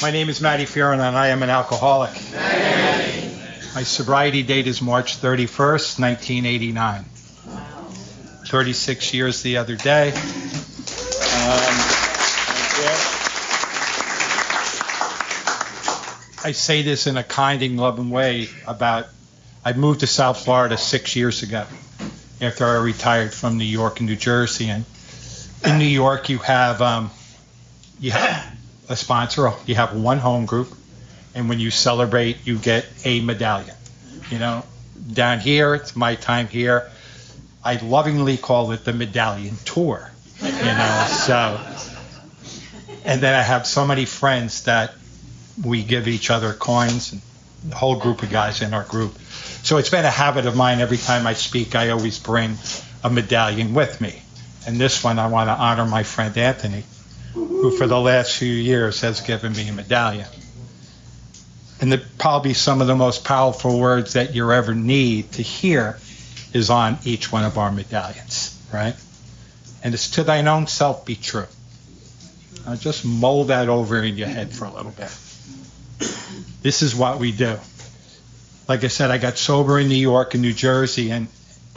My name is Matty and I am an alcoholic. My sobriety date is March 31st, 1989. 36 years the other day. I say this in a kind and loving way I moved to South Florida 6 years ago after I retired from New York and New Jersey. And in New York, you have a sponsor, you have one home group, and when you celebrate, you get a medallion. You know, down here, it's my time here. I lovingly call it the medallion tour. You know, so, and then I have so many friends that we give each other coins, and the whole group of guys in our group. So it's been a habit of mine. Every time I speak, I always bring a medallion with me. And this one, I want to honor my friend Anthony, who for the last few years has given me a medallion. And probably some of the most powerful words that you ever need to hear is on each one of our medallions, right? And it's to thine own self be true. Now just mull that over in your head for a little bit. This is what we do. Like I said, I got sober in New York and New Jersey, and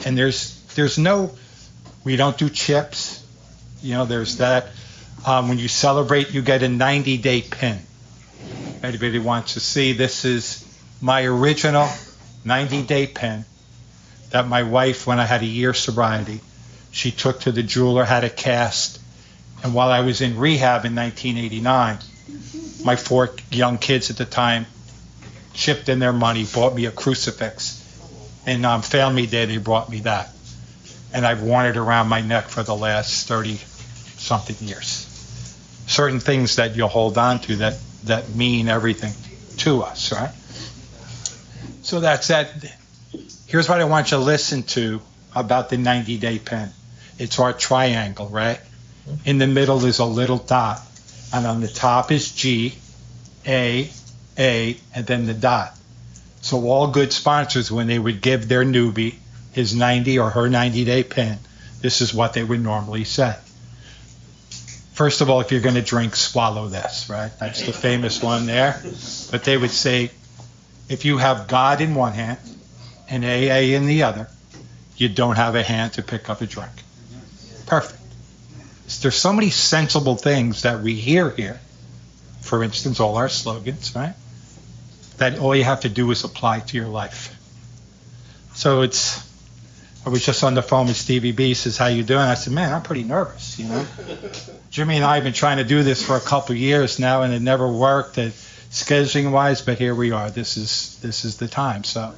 there's no, we don't do chips. You know, there's that. When you celebrate, you get a 90-day pin. Anybody wants to see? This is my original 90-day pin that my wife, when I had a year sobriety, she took to the jeweler, had it cast. And while I was in rehab in 1989, my 4 young kids at the time chipped in their money, bought me a crucifix. And Family Day, they brought me that. And I've worn it around my neck for the last 30-something years. Certain things that you'll hold on to that mean everything to us, right? So that's that. Here's what I want you to listen to about the 90-day pen. It's our triangle, right? In the middle is a little dot. And on the top is G, A, and then the dot. So all good sponsors, when they would give their newbie his 90 or her 90-day pin, this is what they would normally say. First of all, if you're going to drink, swallow this, right? That's the famous one there. But they would say, if you have God in one hand and AA in the other, you don't have a hand to pick up a drink. Perfect. There's so many sensible things that we hear here. For instance, all our slogans, right? That all you have to do is apply to your life. So I was just on the phone with Stevie B. He says, how you doing? I said, man, I'm pretty nervous, you know. Jimmy and I have been trying to do this for a couple of years now, and it never worked scheduling wise, but here we are. This is the time. So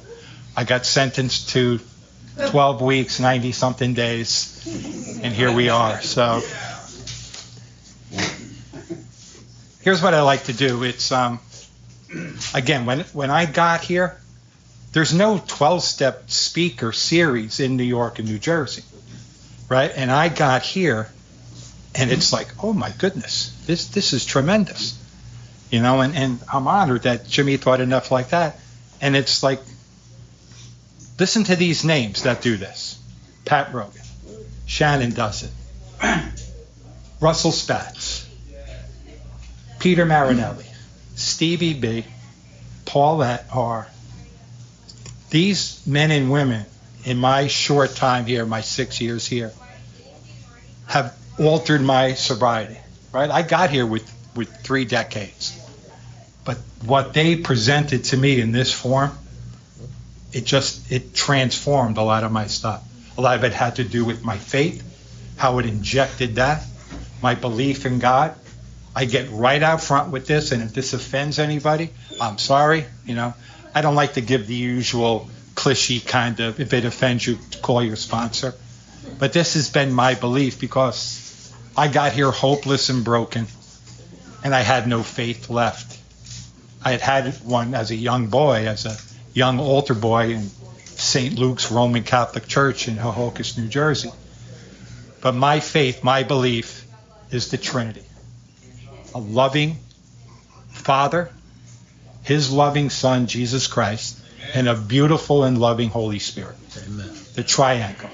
I got sentenced to 12 weeks, 90-something days, and here we are. So here's what I like to do. It's, again, when I got here, there's no 12-step speaker series in New York and New Jersey, right? And I got here, and it's like, oh my goodness, this is tremendous, you know. And I'm honored that Jimmy thought enough like that. And it's like, listen to these names that do this: Pat Rogan, Shannon does it, Russell Spatz, Peter Marinelli, Stevie B, Paulette R. These men and women, in my short time here, my 6 years here, have altered my sobriety, right? I got here with 3 decades. But what they presented to me in this form, it transformed a lot of my stuff. A lot of it had to do with my faith, how it injected that, my belief in God. I get right out front with this, and if this offends anybody, I'm sorry, you know. I don't like to give the usual cliche kind of, if it offends you, call your sponsor. But this has been my belief because I got here hopeless and broken, and I had no faith left. I had one as a young boy, as a young altar boy in St. Luke's Roman Catholic Church in Hohokus, New Jersey. But my faith, my belief, is the Trinity. A loving Father, His loving Son, Jesus Christ, and a beautiful and loving Holy Spirit. Amen. The triangle.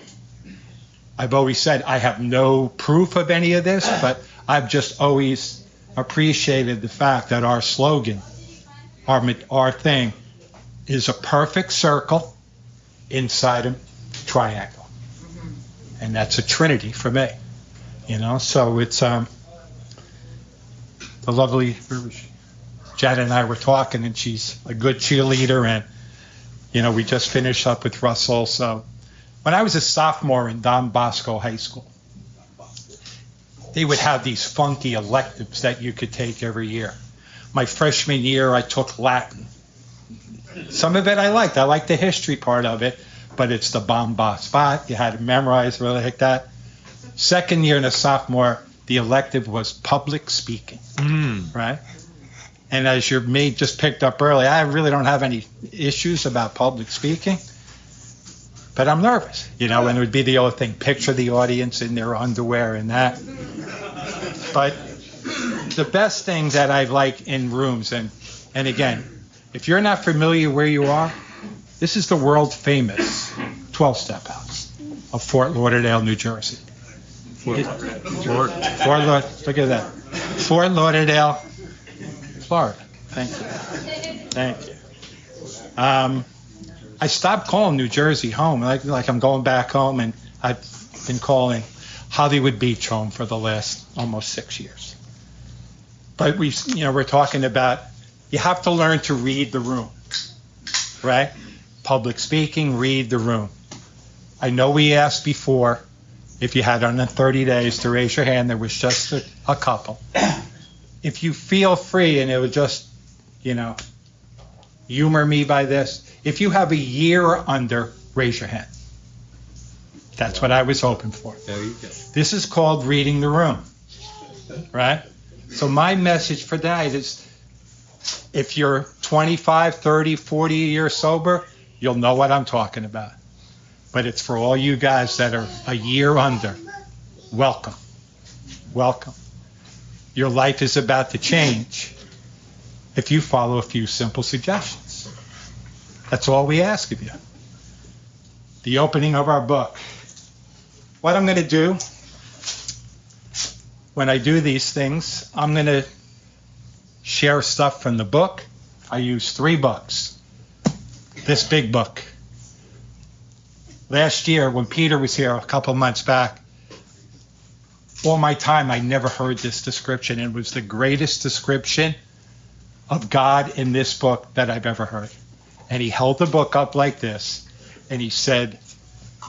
I've always said I have no proof of any of this, but I've just always appreciated the fact that our slogan, our thing, is a perfect circle inside a triangle. And that's a trinity for me. So it's the lovely Janet and I were talking, and she's a good cheerleader, and we just finished up with Russell. So when I was a sophomore in Don Bosco High School, they would have these funky electives that you could take every year. My freshman year, I took Latin. Some of it I liked. I liked the history part of it, but it's the bomba spot. You had to memorize really like that. Second year and a sophomore, the elective was public speaking, right? And as your mate just picked up early, I really don't have any issues about public speaking, but I'm nervous, and it would be the old thing, picture the audience in their underwear and that. But the best thing that I like in rooms, and again, if you're not familiar where you are, this is the world famous 12-step house of Fort Lauderdale, New Jersey. Look at that. Fort Lauderdale, Florida. Thank you. I stopped calling New Jersey home, like I'm going back home, and I've been calling Hollywood Beach home for the last almost 6 years. But we're talking about you have to learn to read the room, right? Public speaking, read the room. I know we asked before if you had under 30 days to raise your hand. There was just a couple. If you feel free, and it would just, humor me by this, if you have a year under, raise your hand. That's what I was hoping for. There you go. This is called reading the room, right? So my message for tonight is, if you're 25, 30, 40 years sober, you'll know what I'm talking about. But it's for all you guys that are a year under. Welcome. Welcome. Your life is about to change if you follow a few simple suggestions. That's all we ask of you. The opening of our book. What I'm going to do when I do these things, I'm going to share stuff from the book. I use 3 books. This big book. Last year, when Peter was here a couple months back, all my time I never heard this description. It was the greatest description of God in this book that I've ever heard. And he held the book up like this, and he said,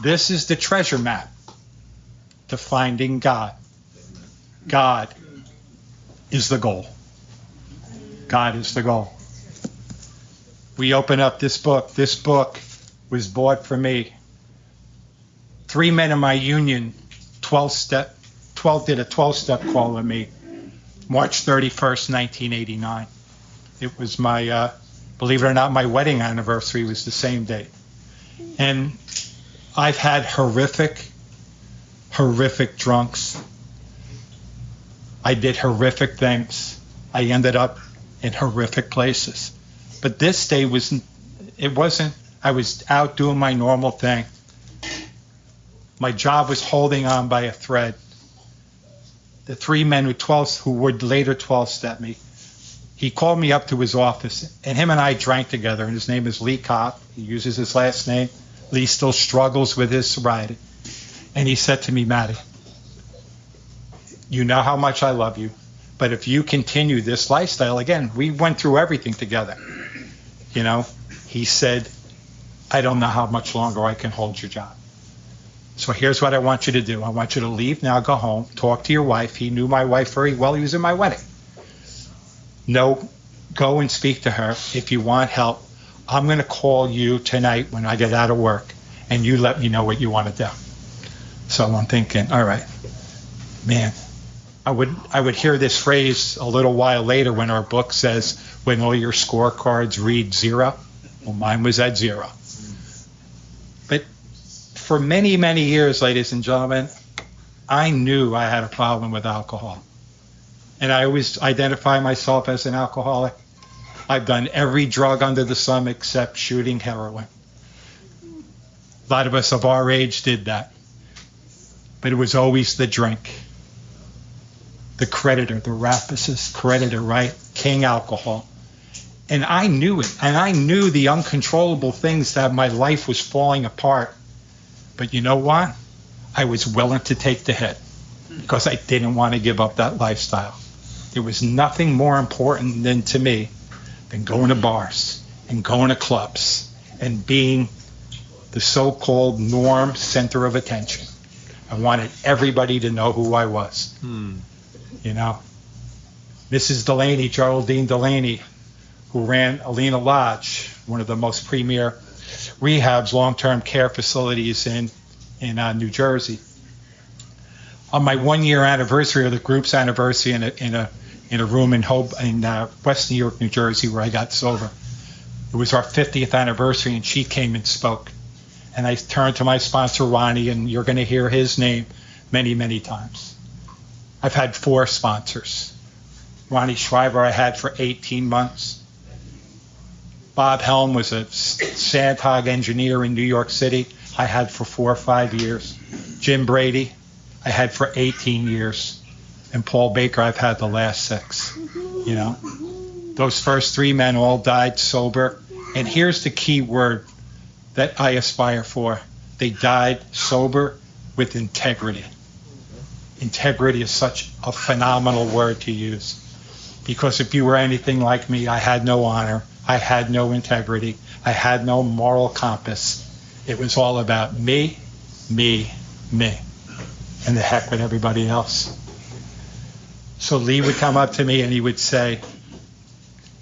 this is the treasure map to finding God. God is the goal. God is the goal. We open up this book. This book was bought for me. 3 men in my union, 12 did a 12-step call on me, March 31st, 1989. It was my, believe it or not, my wedding anniversary was the same day. And I've had horrific drunks. I did horrific things. I ended up in horrific places. But this day I was out doing my normal thing. My job was holding on by a thread. The 3 men who would later 12-step me, he called me up to his office, and him and I drank together, and his name is Lee Kopp. He uses his last name. Lee still struggles with his sobriety. And he said to me, Matty, you know how much I love you, but if you continue this lifestyle, again, we went through everything together. He said, I don't know how much longer I can hold your job. So here's what I want you to do. I want you to leave now, go home, talk to your wife. He knew my wife very well. He was in my wedding. No, go and speak to her. If you want help, I'm going to call you tonight when I get out of work, and you let me know what you want to do. So I'm thinking, all right, man, I would hear this phrase a little while later when our book says, when all your scorecards read 0. Well, mine was at 0. But for many, many years, ladies and gentlemen, I knew I had a problem with alcohol. And I always identify myself as an alcoholic. I've done every drug under the sun except shooting heroin. A lot of us of our age did that. But it was always the drink. the creditor, the rapacist creditor, right? King alcohol. And I knew it. And I knew the uncontrollable things that my life was falling apart. But you know what? I was willing to take the hit because I didn't want to give up that lifestyle. There was nothing more important to me than going to bars and going to clubs and being the so-called norm center of attention. I wanted everybody to know who I was. You know, Mrs. Delaney, Geraldine Delaney, who ran Alina Lodge, one of the most premier rehabs, long-term care facilities in New Jersey. On my 1-year anniversary, or the group's anniversary, in a room in West New York, New Jersey, where I got sober. It was our 50th anniversary, and she came and spoke. And I turned to my sponsor, Ronnie, and you're going to hear his name many, many times. I've had 4 sponsors. Ronnie Schreiber I had for 18 months. Bob Helm was a sandhog engineer in New York City. I had for 4 or 5 years. Jim Brady I had for 18 years. And Paul Baker I've had the last 6. You know, those first 3 men all died sober. And here's the key word that I aspire for. They died sober with integrity. Integrity is such a phenomenal word to use. Because if you were anything like me, I had no honor. I had no integrity. I had no moral compass. It was all about me, me, me. And the heck with everybody else. So Lee would come up to me and he would say,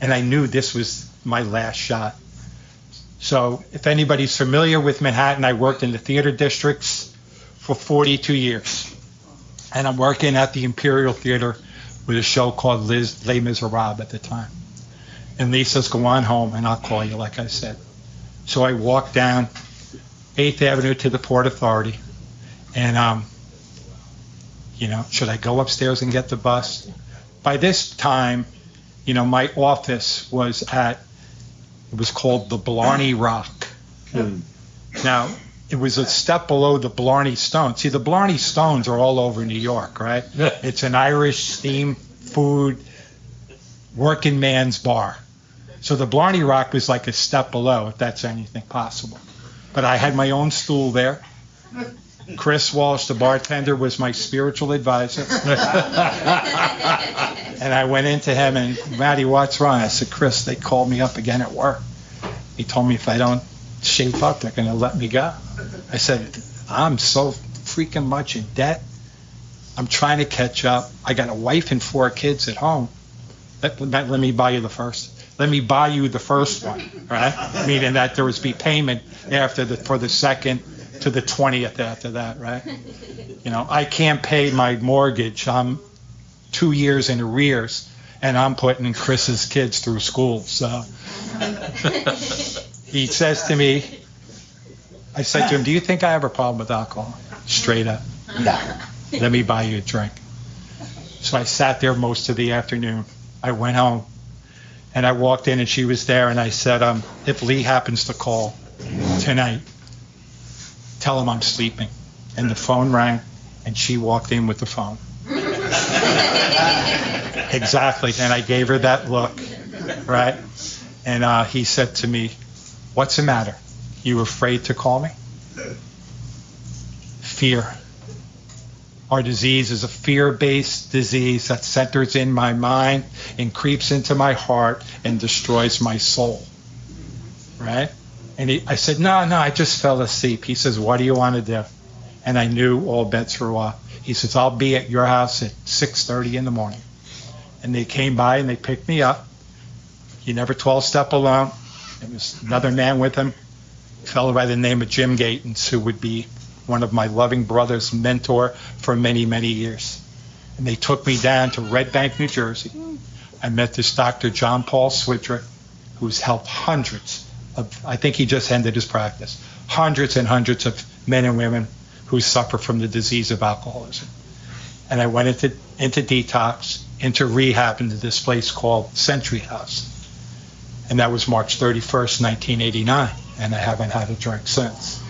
and I knew this was my last shot. So if anybody's familiar with Manhattan, I worked in the theater districts for 42 years. And I'm working at the Imperial Theater with a show called Les Miserables at the time. And Lee says, go on home and I'll call you, like I said. So I walked down 8th Avenue to the Port Authority. And, you know, should I go upstairs and get the bus? By this time, you know, my office was it was called the Blarney Rock. Now, it was a step below the Blarney Stones. See, the Blarney Stones are all over New York, right? It's an Irish steam food working man's bar. So the Blarney Rock was like a step below, if that's anything possible. But I had my own stool there. Chris Walsh, the bartender, was my spiritual advisor. And I went into him and, Matty, what's wrong? I said, Chris, they called me up again at work. He told me if I don't shape up, they're going to let me go. I said, I'm so freaking much in debt. I'm trying to catch up. I got a wife and 4 kids at home. Let me buy you the first. Let me buy you the first one, right? Meaning that there was be payment for the second to the 20th after that, right? You know, I can't pay my mortgage. I'm 2 years in arrears, and I'm putting Chris's kids through school. So he says to me, I said to him, do you think I have a problem with alcohol? Straight up, no. Let me buy you a drink. So I sat there most of the afternoon. I went home, and I walked in, and she was there, and I said, if Lee happens to call tonight, tell him I'm sleeping. And the phone rang, and she walked in with the phone. Exactly. And I gave her that look, right? And he said to me, what's the matter? You afraid to call me? Fear. Our disease is a fear-based disease that centers in my mind and creeps into my heart and destroys my soul, right? And I said, no, I just fell asleep. He says, what do you want to do? And I knew all bets were off. He says, I'll be at your house at 6:30 in the morning. And they came by and they picked me up. He never 12-step alone. There was another man with him, a fellow by the name of Jim Gatens, who would be one of my loving brothers, mentor for many, many years. And they took me down to Red Bank, New Jersey. I met this Dr. John Paul Swidrick, who's helped hundreds I think he just ended his practice, hundreds and hundreds of men and women who suffer from the disease of alcoholism. And I went into detox, into rehab, into this place called Century House. And that was March 31st, 1989. And I haven't had a drink since.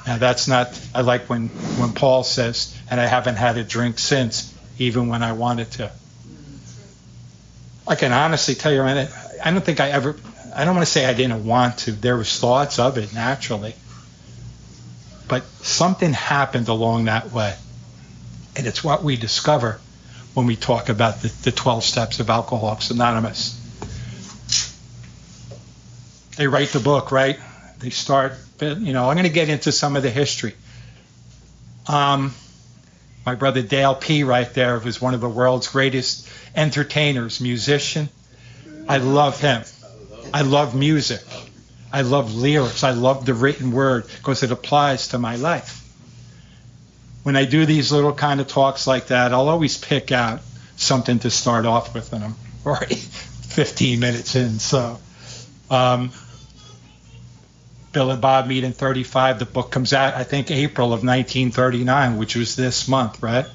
Now that's not, I like when Paul says, and I haven't had a drink since, even when I wanted to. I can honestly tell you, I don't think I don't want to say I didn't want to. There was thoughts of it naturally. But something happened along that way. And it's what we discover when we talk about the 12 steps of Alcoholics Anonymous. They write the book, right? They start, I'm going to get into some of the history. My brother Dale P. right there was one of the world's greatest entertainers, musician. I love him. I love music. I love lyrics. I love the written word because it applies to my life. When I do these little kind of talks like that, I'll always pick out something to start off with, and I'm already 15 minutes in. So, Bill and Bob meet in 35. The book comes out, I think, April of 1939, which was this month, right?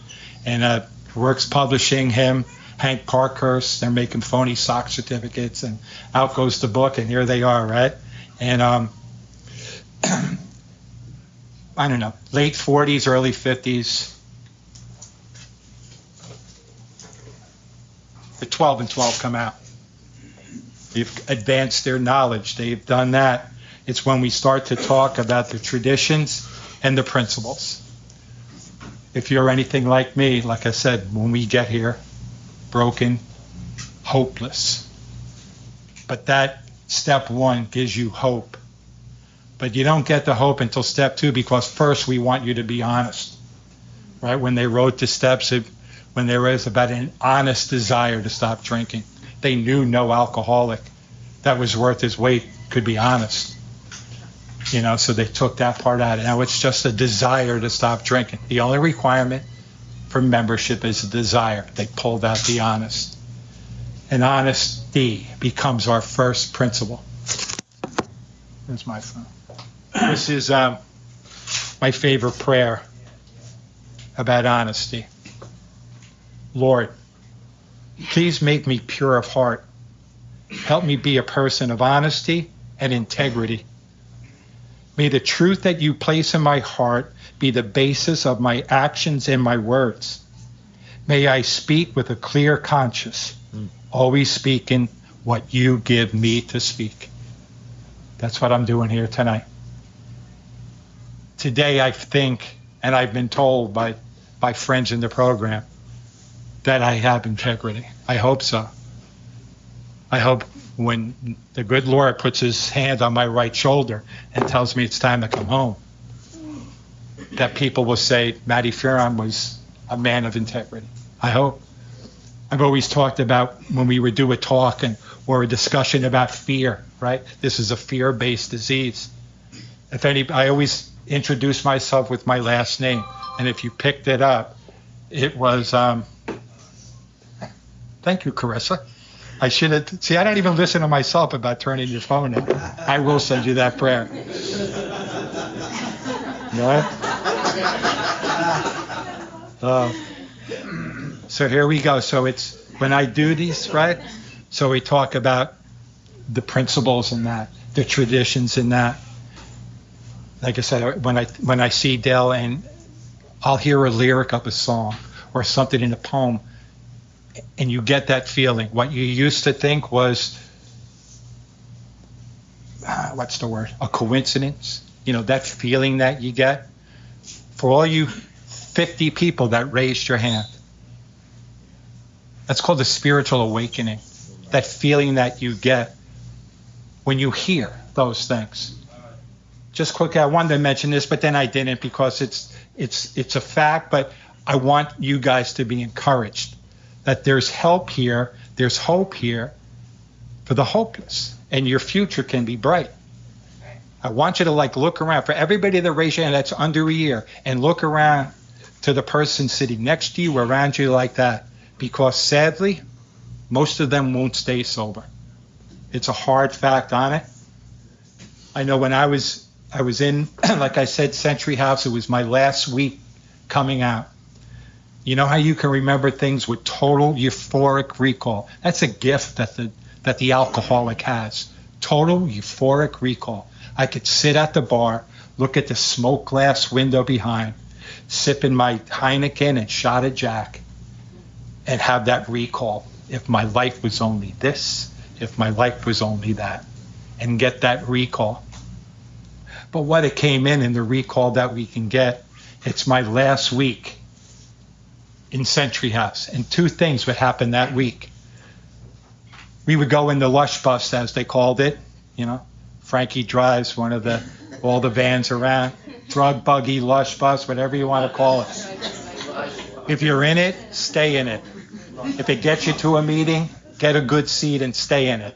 And Works Publishing, him, Hank Parkhurst, they're making phony sock certificates, and out goes the book, and here they are, right? And I don't know, late 40s, early 50s. The 12 and 12 come out. They've advanced their knowledge. They've done that. It's when we start to talk about the traditions and the principles. If you're anything like me, like I said, when we get here, broken, hopeless. But that step one gives you hope. But you don't get the hope until step two, because first we want you to be honest. Right? When they wrote the steps, when there was about an honest desire to stop drinking, they knew no alcoholic that was worth his weight could be honest. So they took that part out. Now it's just a desire to stop drinking. The only requirement for membership is a desire. They pulled out the honest. And honesty becomes our first principle. There's my phone. This is my favorite prayer about honesty. Lord, please make me pure of heart. Help me be a person of honesty and integrity. May the truth that you place in my heart be the basis of my actions and my words. May I speak with a clear conscience, always speaking what you give me to speak. That's what I'm doing here tonight. Today I think, and I've been told by friends in the program, that I have integrity. I hope so. I hope when the good Lord puts his hand on my right shoulder and tells me it's time to come home, that people will say Matty Fearon was a man of integrity. I hope. I've always talked about when we would do a talk or a discussion about fear, right? This is a fear-based disease. I always introduce myself with my last name, and if you picked it up, it was, thank you, Carissa. I should have, see, I don't even listen to myself about turning your phone in. I will send you that prayer. So here we go. So it's, when I do these, right? So we talk about the principles in that, the traditions in that. Like I said, when I see Dale and I'll hear a lyric of a song or something in a poem, and you get that feeling. What you used to think was, what's the word? A coincidence. That feeling that you get. For all you 50 people that raised your hand, that's called a spiritual awakening. That feeling that you get when you hear those things. Just quickly, I wanted to mention this, but then I didn't because it's a fact. But I want you guys to be encouraged that there's help here, there's hope here for the hopeless, and your future can be bright. I want you to look around. For everybody that raised your hand that's under a year, and look around to the person sitting next to you, around you like that, because sadly, most of them won't stay sober. It's a hard fact on it. I know when I was in, like I said, Century House, it was my last week coming out. You know how you can remember things with total euphoric recall? That's a gift that the alcoholic has. Total euphoric recall. I could sit at the bar, look at the smoke glass window behind, sipping my Heineken and shot of Jack, and have that recall. If my life was only this, if my life was only that, and get that recall. But what it came in the recall that we can get, it's my last week in Century House. And two things would happen that week. We would go in the Lush bus, as they called it. You know, Frankie drives all the vans around, drug buggy, Lush bus, whatever you want to call it. If you're in it, stay in it. If it gets you to a meeting, get a good seat and stay in it.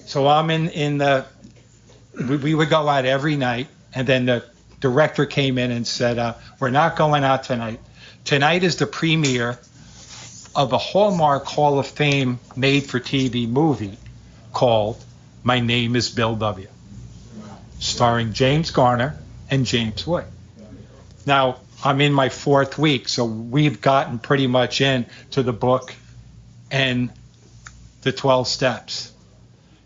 So I'm we would go out every night, and then the director came in and said, we're not going out tonight. Tonight is the premiere of a Hallmark Hall of Fame made-for-TV movie called My Name is Bill W., starring James Garner and James Wood. Now, I'm in my 4th week, so we've gotten pretty much into the book and the 12 steps.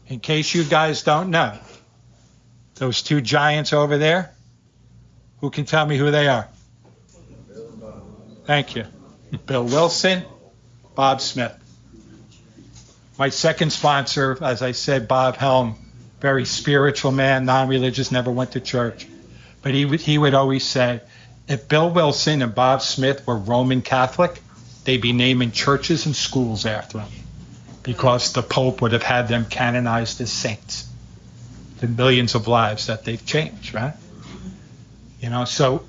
In case you guys don't know, those two giants over there, who can tell me who they are? Thank you. Bill Wilson, Bob Smith. My second sponsor, as I said, Bob Helm, very spiritual man, non-religious, never went to church. But he would always say, if Bill Wilson and Bob Smith were Roman Catholic, they'd be naming churches and schools after them, because the Pope would have had them canonized as saints. The millions of lives that they've changed, right? You know, so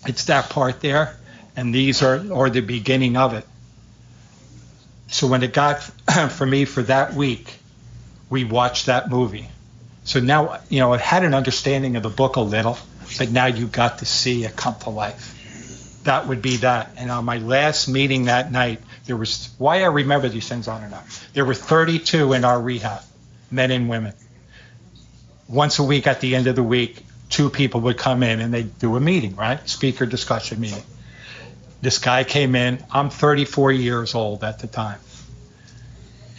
it's that part there, and these are the beginning of it. So when it got for me for that week, we watched that movie. So now, you know, I had an understanding of the book a little, but now you got to see it come to life. That would be that. And on my last meeting that night, there was, why I remember these things on and off, there were 32 in our rehab, men and women. Once a week at the end of the week, 2 people would come in and they'd do a meeting, right? Speaker discussion meeting. This guy came in. I'm 34 years old at the time.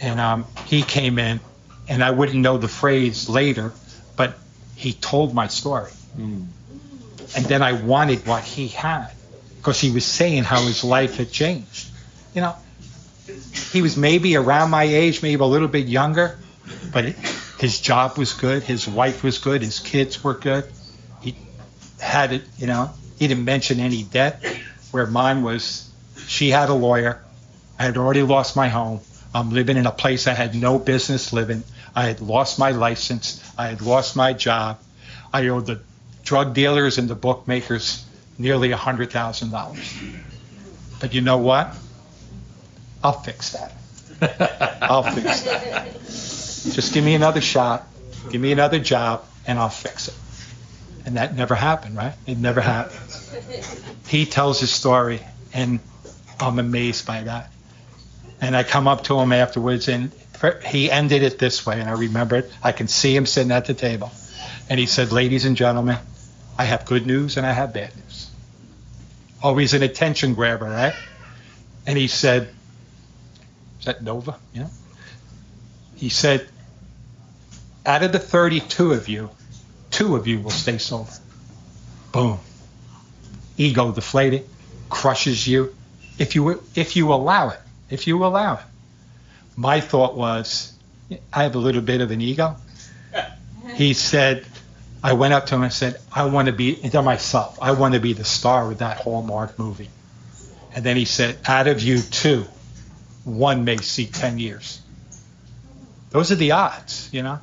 And he came in, and I wouldn't know the phrase later, but he told my story. And then I wanted what he had, because he was saying how his life had changed. You know, he was maybe around my age, maybe a little bit younger, but his job was good, his wife was good, his kids were good. He had it, you know, he didn't mention any debt, where mine was, she had a lawyer, I had already lost my home, I'm living in a place I had no business living, I had lost my license, I had lost my job, I owed the drug dealers and the bookmakers nearly $100,000. But you know what? I'll fix that. I'll fix that. Just give me another shot, give me another job, and I'll fix it. And that never happened, right? It never happened. He tells his story, and I'm amazed by that. And I come up to him afterwards, and he ended it this way, and I remember it. I can see him sitting at the table. And he said, ladies and gentlemen, I have good news and I have bad news. Always an attention grabber, right? And he said, is that Nova? Yeah. He said, out of the 32 of you, 2 of you will stay sober. Boom. Ego deflated, crushes you. If you allow it, if you allow it. My thought was, I have a little bit of an ego. He said, I went up to him and said, I want to be, to myself, I want to be the star of that Hallmark movie. And then he said, out of you 2, 1 may see 10 years. Those are the odds, you know.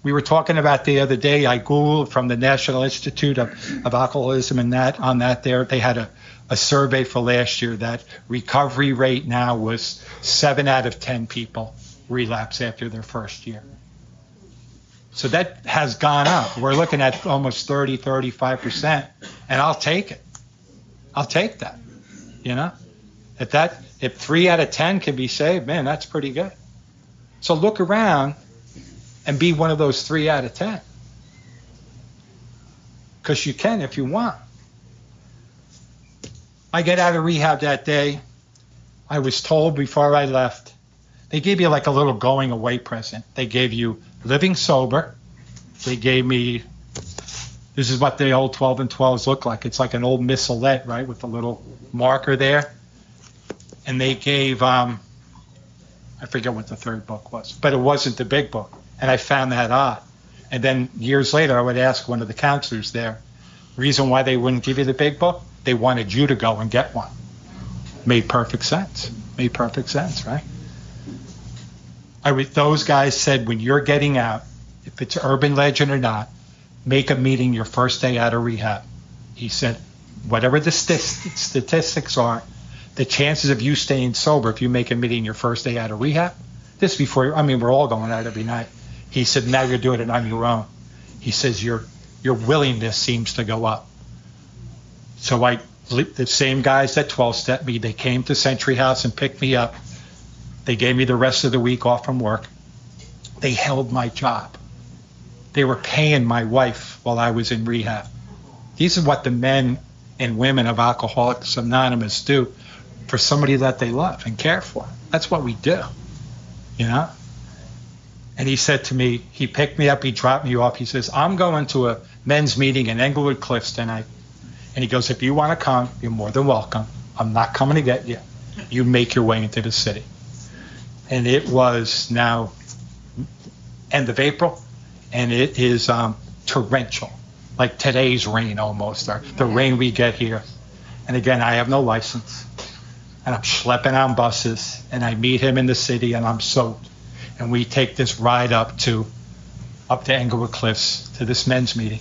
We were talking about the other day, I Googled from the National Institute of Alcoholism and that, on that there, they had a survey for last year that recovery rate now was 7 out of 10 people relapse after their first year. So that has gone up. We're looking at almost 30, 35%, and I'll take it. I'll take that, you know. If 3 out of 10 can be saved, man, that's pretty good. So look around and be one of those 3 out of 10. Because you can if you want. I get out of rehab that day. I was told before I left, they gave you like a little going away present. They gave you living sober. They gave me, this is what the old 12 and 12s look like. It's like an old missalette, right, with a little marker there. and they gave, I forget what the third book was, but it wasn't the big book. And I found that odd. And then years later, I would ask one of the counselors there, reason why they wouldn't give you the big book? They wanted you to go and get one. Made perfect sense. Made perfect sense, right? Those guys said, when you're getting out, if it's urban legend or not, make a meeting your first day out of rehab. He said, whatever the statistics are, the chances of you staying sober if you make a meeting your first day out of rehab, this before, I mean, we're all going out every night. He said, now you're doing it on your own. He says, your willingness seems to go up. So the same guys that 12-stepped me, they came to Century House and picked me up. They gave me the rest of the week off from work. They held my job. They were paying my wife while I was in rehab. These are what the men and women of Alcoholics Anonymous do for somebody that they love and care for. That's what we do, you know? And he said to me, he picked me up, he dropped me off. He says, I'm going to a men's meeting in Englewood Cliffs tonight. And he goes, if you want to come, you're more than welcome. I'm not coming to get you. You make your way into the city. And it was now end of April, and it is torrential, like today's rain almost, or the rain we get here. And again, I have no license, and I'm schlepping on buses, and I meet him in the city, and I'm soaked. And we take this ride up to Englewood Cliffs to this men's meeting.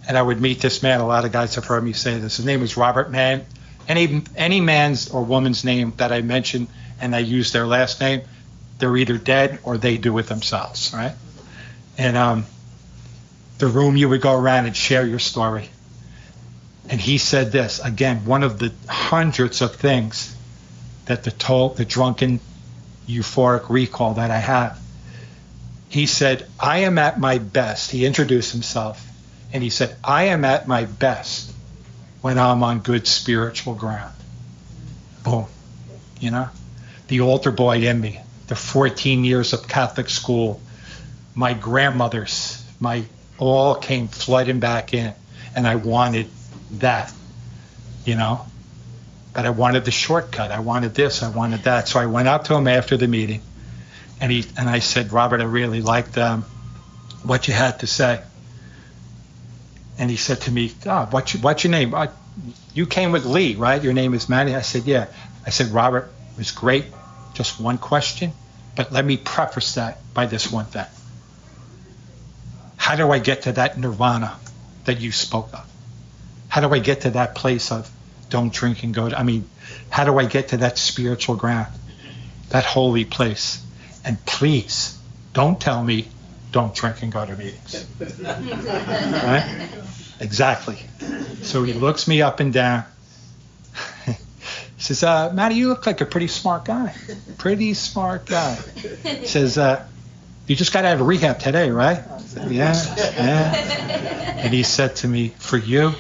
And I would meet this man. A lot of guys have heard me say this. His name was Robert Mann. Any man's or woman's name that I mention and I use their last name, they're either dead or they do it themselves, right? And the room you would go around and share your story. And he said this, again, one of the hundreds of things that the drunken euphoric recall that I have. He said, I am at my best. He introduced himself. And he said, I am at my best when I'm on good spiritual ground. Boom. You know? The altar boy in me, the 14 years of Catholic school, my grandmothers, all came flooding back in. And I wanted that, you know? But I wanted the shortcut. I wanted this. I wanted that. So I went up to him after the meeting. And I said, Robert, I really liked what you had to say. And he said to me, what's your name? You came with Lee, right? Your name is Matty? I said, yeah. I said, Robert, it was great. Just one question. But let me preface that by this one thing. How do I get to that nirvana that you spoke of? How do I get to that place of don't drink and go to, how do I get to that spiritual ground, that holy place? And please, don't tell me don't drink and go to meetings. Right? Exactly. So he looks me up and down. He says, Matty, you look like a pretty smart guy. Pretty smart guy. He says, you just got out of rehab today, right? I said, yeah. And he said to me, for you,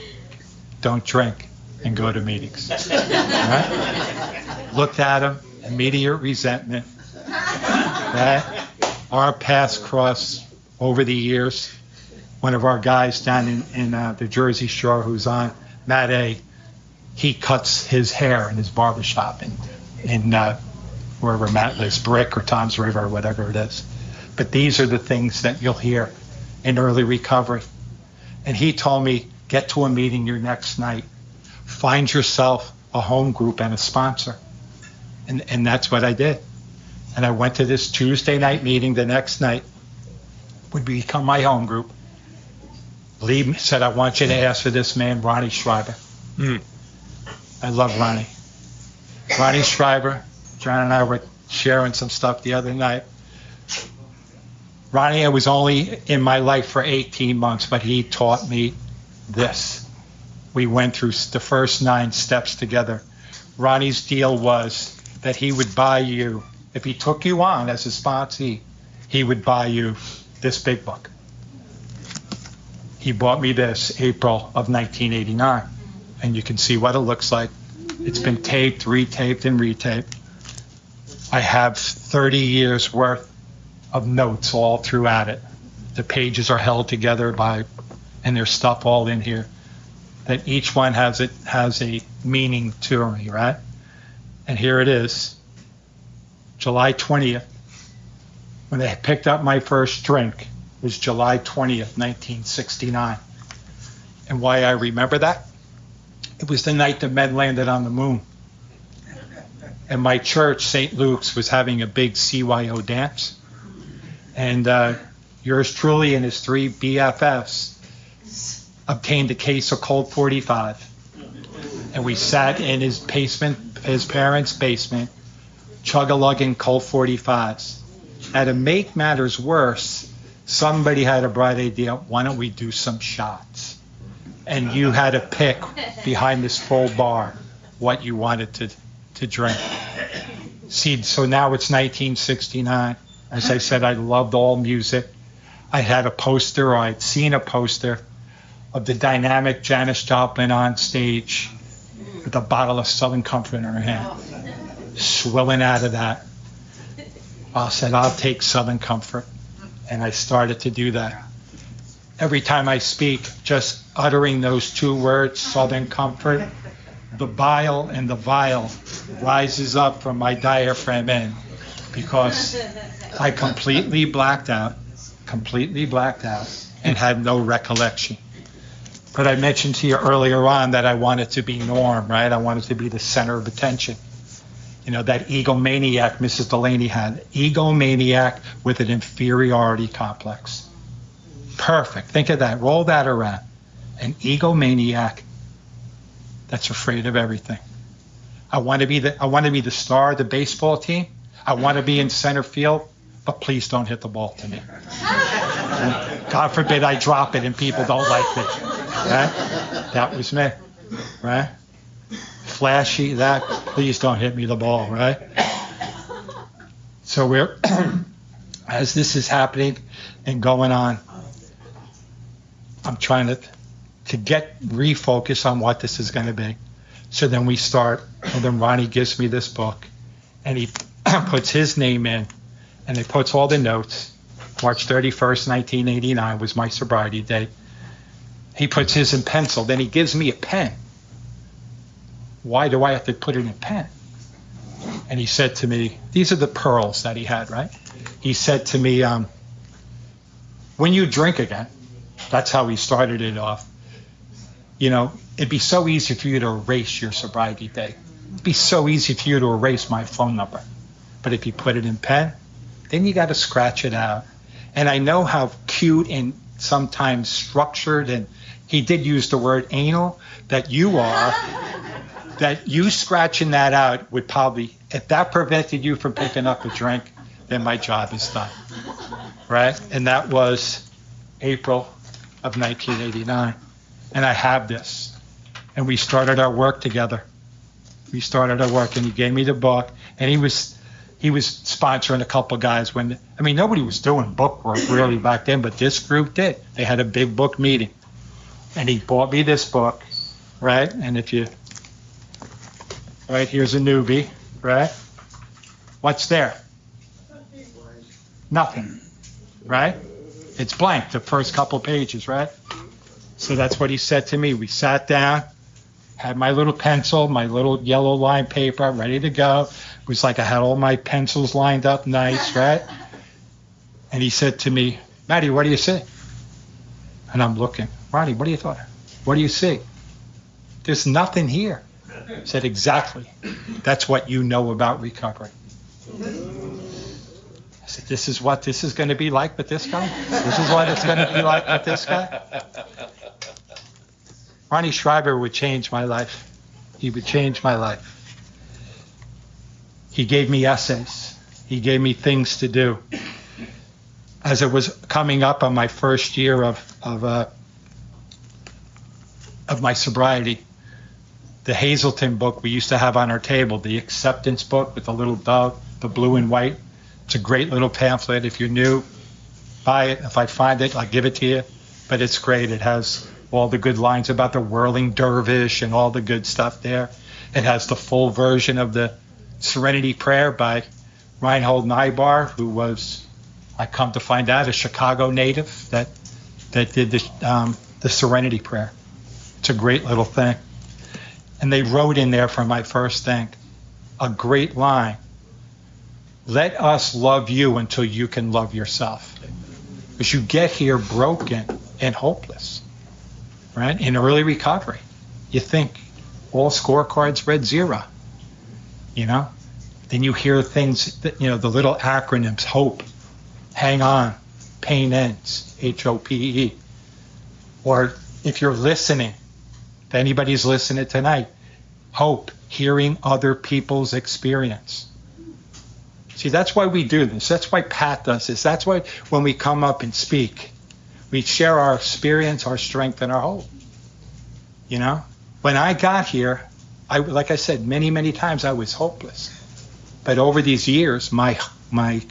don't drink and go to meetings. Right? Looked at him, immediate resentment. Right? Our paths crossed over the years. One of our guys down in the Jersey Shore who's on, Matty, he cuts his hair in his barbershop in wherever Matt lives, Brick or Tom's River or whatever it is. But these are the things that you'll hear in early recovery. And he told me, get to a meeting your next night. Find yourself a home group and a sponsor. And that's what I did. And I went to this Tuesday night meeting the next night, would become my home group. Lee said, I want you to ask for this man, Ronnie Schreiber. I love Ronnie. Ronnie Schreiber, John and I were sharing some stuff the other night. Ronnie, I was only in my life for 18 months, but he taught me this. We went through the first 9 steps together. Ronnie's deal was that he would buy you, if he took you on as a sponsee, he would buy you this big book. He bought me this April of 1989, and you can see what it looks like. It's been taped, retaped, and retaped. I have 30 years worth of notes all throughout it. The pages are held together and there's stuff all in here that each one has a meaning to me, right? And here it is, July 20th. When they picked up my first drink was July 20th, 1969. And why I remember that? It was the night the men landed on the moon. And my church, St. Luke's, was having a big CYO dance. And yours truly and his 3 BFFs obtained a case of Colt 45. And we sat in his basement, his parents' basement, chug-a-lugging Colt 45s. And to make matters worse, somebody had a bright idea, why don't we do some shots? And you had to pick behind this full bar what you wanted to drink. See, so now it's 1969. As I said, I loved all music. I had a poster, or I'd seen a poster of the dynamic Janis Joplin on stage with a bottle of Southern Comfort in her hand, swilling out of that. I said, I'll take Southern Comfort. And I started to do that. Every time I speak, just uttering those 2 words, Southern Comfort, the bile and the vial rises up from my diaphragm end, because I completely blacked out, and had no recollection. But I mentioned to you earlier on that I wanted to be Norm, right? I wanted to be the center of attention. You know, that egomaniac Mrs. Delaney had. Egomaniac with an inferiority complex. Perfect. Think of that. Roll that around. An egomaniac that's afraid of everything. I want to be the star of the baseball team. I want to be in center field, but please don't hit the ball to me. God forbid I drop it and people don't like me. Right? That was me. Right? Flashy, that, please don't hit me the ball, right? So we're, as this is happening and going on, I'm trying to get refocus on what this is going to be. So then we start, and then Ronnie gives me this book, and he puts his name in, and he puts all the notes. March 31st, 1989 was my sobriety date. He puts his in pencil, then he gives me a pen. Why do I have to put it in pen? And he said to me, these are the pearls that he had, right? He said to me, when you drink again, that's how he started it off. You know, it'd be so easy for you to erase your sobriety day. It'd be so easy for you to erase my phone number. But if you put it in pen, then you got to scratch it out. And I know how cute and sometimes structured, and he did use the word anal, that you are, that you scratching that out would probably, if that prevented you from picking up a drink, then my job is done. Right? And that was April of 1989. And I have this. And we started our work together. We started our work, and he gave me the book, and he was sponsoring a couple guys when, I mean, nobody was doing book work really back then, but this group did. They had a big book meeting. And he bought me this book, right? And if you, right, here's a newbie, right? What's there? Nothing, right? It's blank, the first couple pages, right? So that's what he said to me. We sat down, had my little pencil, my little yellow line paper ready to go. It was like I had all my pencils lined up nice, right? And he said to me, Matty, what do you see? And I'm looking. Ronnie, what do you thought? What do you see? There's nothing here. I said, exactly. That's what you know about recovery. I said, this is what this is going to be like with this guy? This is what it's going to be like with this guy? Ronnie Schreiber would change my life. He would change my life. He gave me essays. He gave me things to do. As it was coming up on my first year of my sobriety, the Hazelton book we used to have on our table, the acceptance book with the little dove, the blue and white. It's a great little pamphlet. If you're new, buy it. If I find it, I'll give it to you. But it's great. It has all the good lines about the whirling dervish and all the good stuff there. It has the full version of the Serenity Prayer by Reinhold Niebuhr, who was, I come to find out, a Chicago native that did the Serenity Prayer. It's a great little thing. And they wrote in there for my first thing, a great line. Let us love you until you can love yourself. Because you get here broken and hopeless, right? In early recovery, you think all scorecards read 0, Then you hear things that, the little acronyms, HOPE, hang on, pain ends, HOPE. Or if you're listening, if anybody's listening tonight, HOPE, hearing other people's experience. See, that's why we do this. That's why Pat does this. That's why when we come up and speak, we share our experience, our strength, and our hope. When I got here, like I said, many, many times I was hopeless. But over these years, my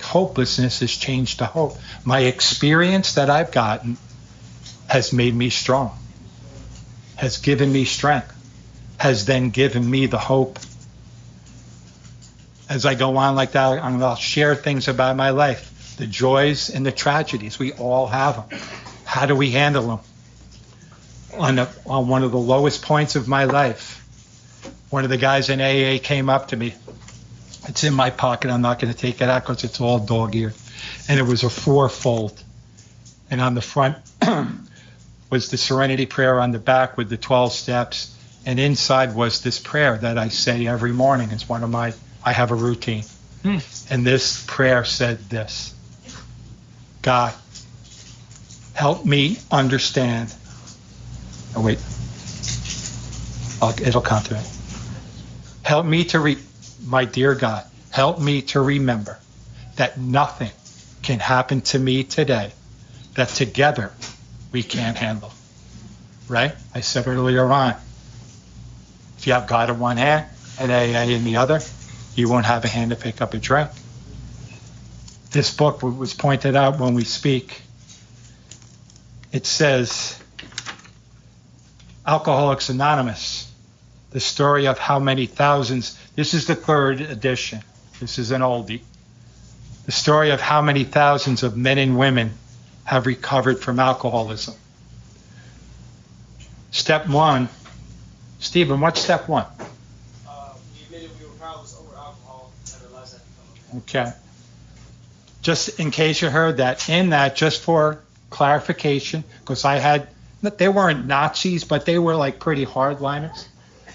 hopelessness has changed to hope. My experience that I've gotten has made me strong, has given me strength, has then given me the hope. As I go on like that, I'll share things about my life, the joys and the tragedies. We all have them. How do we handle them? On one of the lowest points of my life, one of the guys in AA came up to me. It's in my pocket. I'm not going to take it out because it's all dog-eared. And it was a 4-fold. And on the front was the Serenity Prayer, on the back with the 12 steps. And inside was this prayer that I say every morning. It's I have a routine. And this prayer said this: God, help me understand. Oh, wait. It'll come to me. Help me my dear God, help me to remember that nothing can happen to me today that together we can't handle. Right? I said earlier on, if you have God in one hand and AA in the other, you won't have a hand to pick up a drink. This book was pointed out when we speak. It says, Alcoholics Anonymous, the story of how many thousands, this is the 3rd edition, this is an oldie, the story of how many thousands of men and women have recovered from alcoholism. Step 1, Stephen, what's step 1? Okay. Just in case you heard that, in that, just for clarification, because they weren't Nazis, but they were like pretty hardliners.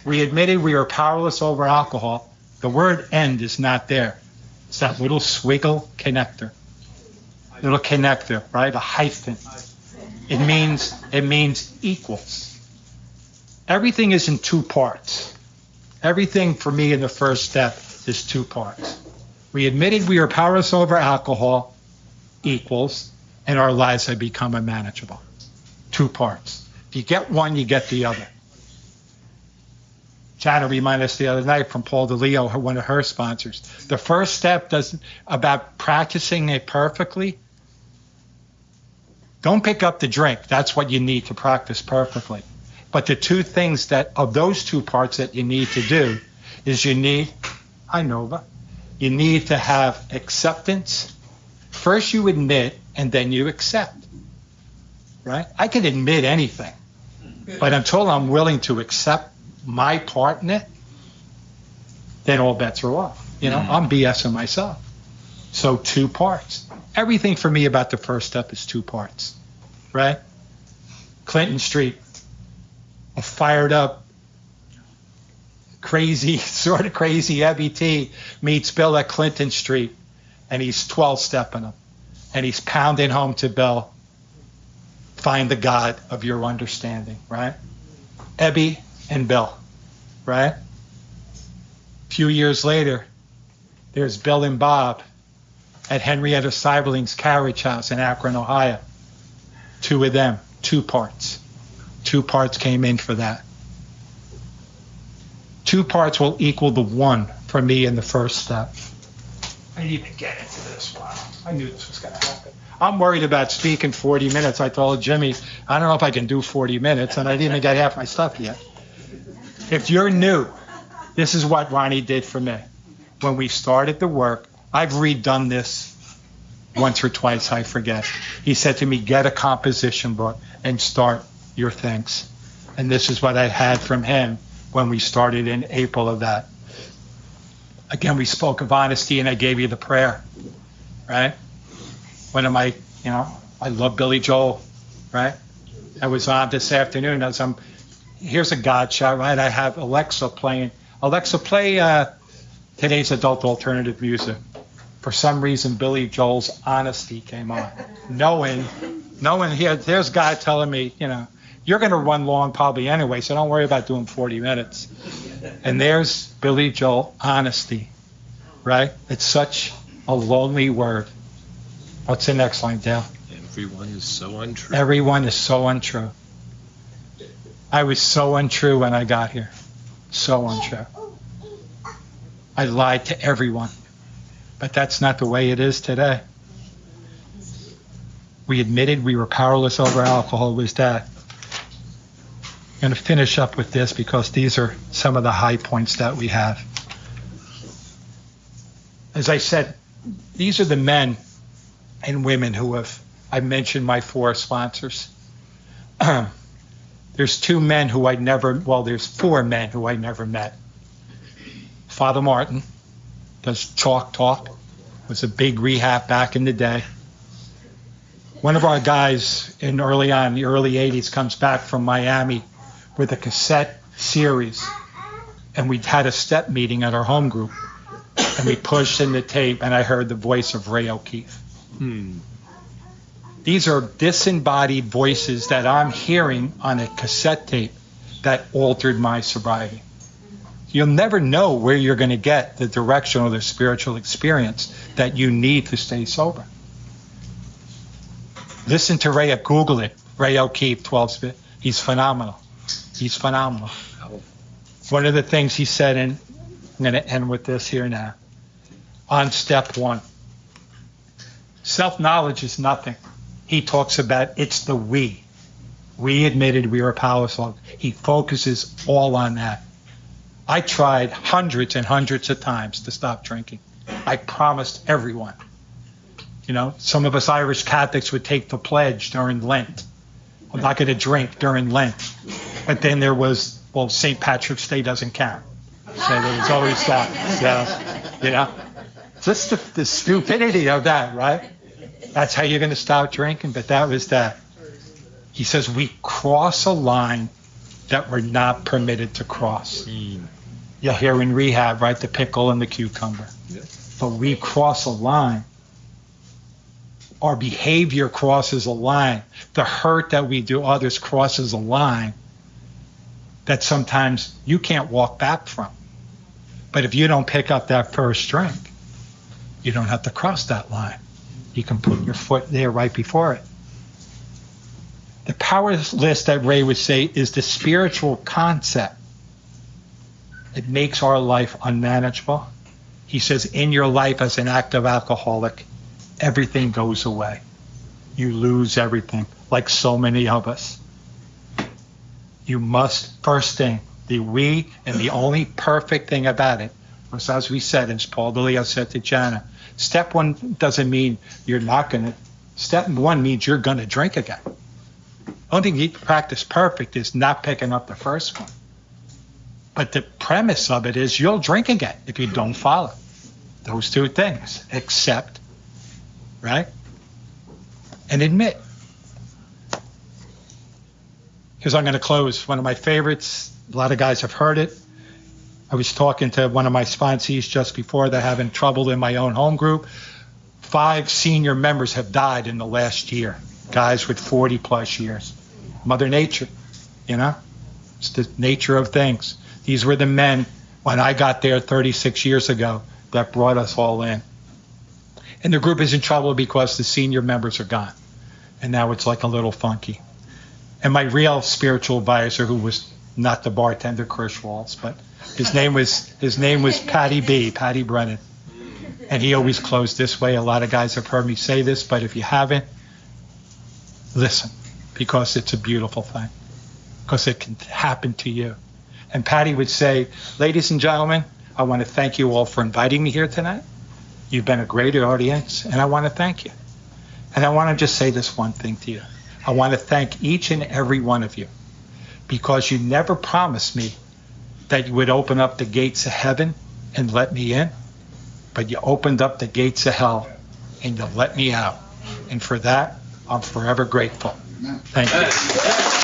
We admitted we were powerless over alcohol. The word end is not there. It's that little swiggle connector. Little connector, right? A hyphen. It means equals. Everything is in 2 parts. Everything for me in the first step is 2 parts. We admitted we were powerless over alcohol, equals, and our lives had become unmanageable. 2 parts. If you get one, you get the other. China reminded us the other night from Paul DeLeo, one of her sponsors. The first step about practicing it perfectly. Don't pick up the drink. That's what you need to practice perfectly. But the 2 things of those 2 parts that you need to do is you need to have acceptance. First you admit, and then you accept. Right? I can admit anything. But until I'm willing to accept my part in it, then all bets are off. I'm BSing myself. So 2 parts. Everything for me about the first step is 2 parts. Right? Clinton Street. A fired up, sort of crazy EBT meets Bill at Clinton Street, and he's 12-stepping him. And he's pounding home to Bill, find the God of your understanding, right? Ebby and Bill, right? A few years later, there's Bill and Bob at Henrietta Seiberling's carriage house in Akron, Ohio. 2 of them, 2 parts. 2 parts came in for that. 2 parts will equal the 1 for me in the first step. I didn't even get into this. Wow. I knew this was going to happen. I'm worried about speaking 40 minutes. I told Jimmy, I don't know if I can do 40 minutes, and I didn't even get half my stuff yet. If you're new, this is what Ronnie did for me. When we started the work, I've redone this once or twice, I forget. He said to me, get a composition book and start your things. And this is what I had from him when we started in April of that. Again, we spoke of honesty, and I gave you the prayer, right? One of my, I love Billy Joel, right? I was on this afternoon here's a God shot, right? I have Alexa playing. Alexa, play today's adult alternative music. For some reason, Billy Joel's Honesty came on. Knowing here, there's God telling me, you're going to run long probably anyway, so don't worry about doing 40 minutes. And there's Billy Joel, Honesty, right? It's such a lonely word. What's the next line, Dale? Everyone is so untrue. Everyone is so untrue. I was so untrue when I got here. So untrue. I lied to everyone. But that's not the way it is today. We admitted we were powerless over alcohol. It was that. I'm going to finish up with this because these are some of the high points that we have. As I said, these are the men and women who I mentioned my 4 sponsors. There's 2 men who there's 4 men who I never met. Father Martin does Chalk Talk, was a big rehab back in the day. One of our guys the early 80s comes back from Miami with a cassette series, and we had a step meeting at our home group, and we pushed in the tape, and I heard the voice of Ray O'Keefe. These are disembodied voices that I'm hearing on a cassette tape that altered my sobriety. You'll never know where you're going to get the direction or the spiritual experience that you need to stay sober. Listen to Ray, Google it, Ray O'Keefe, 12-spit. He's phenomenal. He's phenomenal. One of the things he said, and I'm going to end with this here now, on step 1. Self-knowledge is nothing. He talks about it's the we. We admitted we were powerless. He focuses all on that. I tried hundreds and hundreds of times to stop drinking. I promised everyone. Some of us Irish Catholics would take the pledge during Lent. I'm not going to drink during Lent. But then there was, St. Patrick's Day doesn't count. So there was always that. Just the stupidity of that, right? That's how you're going to stop drinking. But that was that. He says we cross a line that we're not permitted to cross. You'll hear in rehab, right? The pickle and the cucumber. Yeah. But we cross a line. Our behavior crosses a line. The hurt that we do others crosses a line that sometimes you can't walk back from. But if you don't pick up that first drink, you don't have to cross that line. You can put your foot there right before it. The powerless list that Ray would say is the spiritual concept. It makes our life unmanageable. He says, in your life as an active alcoholic, everything goes away. You lose everything, like so many of us. You must, first thing, and the only perfect thing about it was, as we said, as Paul DeLeo said to Jana, step 1 doesn't mean you're not going to. Step 1 means you're going to drink again. The only thing you need to practice perfect is not picking up the first one. But the premise of it is you'll drink again if you don't follow those 2 things. Accept, right? And admit. Because I'm going to close. One of my favorites, a lot of guys have heard it. I was talking to one of my sponsees just before. They're having trouble in my own home group. 5 senior members have died in the last year. Guys with 40 plus years. Mother Nature, It's the nature of things. These were the men, when I got there 36 years ago, that brought us all in. And the group is in trouble because the senior members are gone. And now it's like a little funky. And my real spiritual advisor, who was not the bartender, Chris Waltz, but his name was Patty Brennan. And he always closed this way. A lot of guys have heard me say this, but if you haven't, listen, because it's a beautiful thing. Because it can happen to you. And Patty would say, ladies and gentlemen, I want to thank you all for inviting me here tonight. You've been a great audience, and I want to thank you. And I want to just say this one thing to you. I want to thank each and every one of you, because you never promised me that you would open up the gates of heaven and let me in, but you opened up the gates of hell and you let me out. And for that, I'm forever grateful. Thank you.